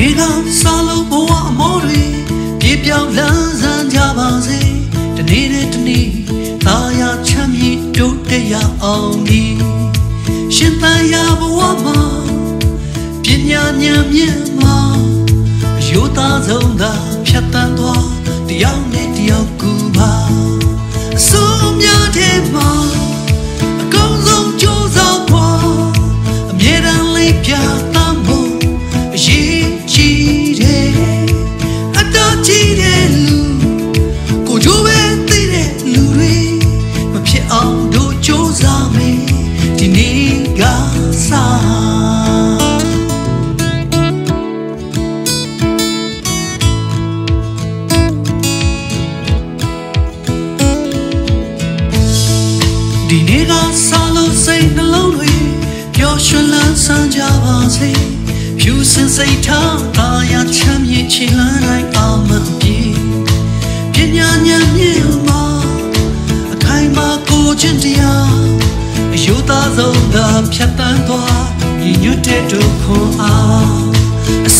နေ့ကစားလို့ဘဝအမောတွေပြေပြောင်းလန်းဆန်းကြပါစေတနေ့နဲ့တနေ့သာယာချမ်းမြေ့တိုးတက်ရအောင်ဒီရှင်သန်ရာဘဝမှာပညာဉာဏ်မြင့်မှာအယုသားဆုံးသာဖြတ်တန်းသွားတယောက်နဲ့တယောက်ကူပါအစိုးများတဲ့မှာအကောင်းဆုံးကြိုးစားခွာအမြဲတမ်းလေးပြသဖို့အရေးကြီးတယ်အတော်ကြီးတဲ့လူကိုကြိုးပဲသိတဲ့လူတွေမဖြစ်အောင်တို့ကြိုးစားမယ်ဒီနေ့ကစားဒီနေ့ကစားလို့စိတ်နှလုံးတွေပျော်ရွှင်လန်းဆန်းကြပါစေဖြူစင်စိတ်ထားသာယာချမ်းမြေ့ချီလန်းတိုင်းအောင်မပြေပညာဉာဏ်မြင့်မှာအခိုင်မာကိုခြင်းတရားအယုသားဆုံးသာဖြတ်တန်းသွားညီညွတ်တဲ့ဒုက္ခအားအ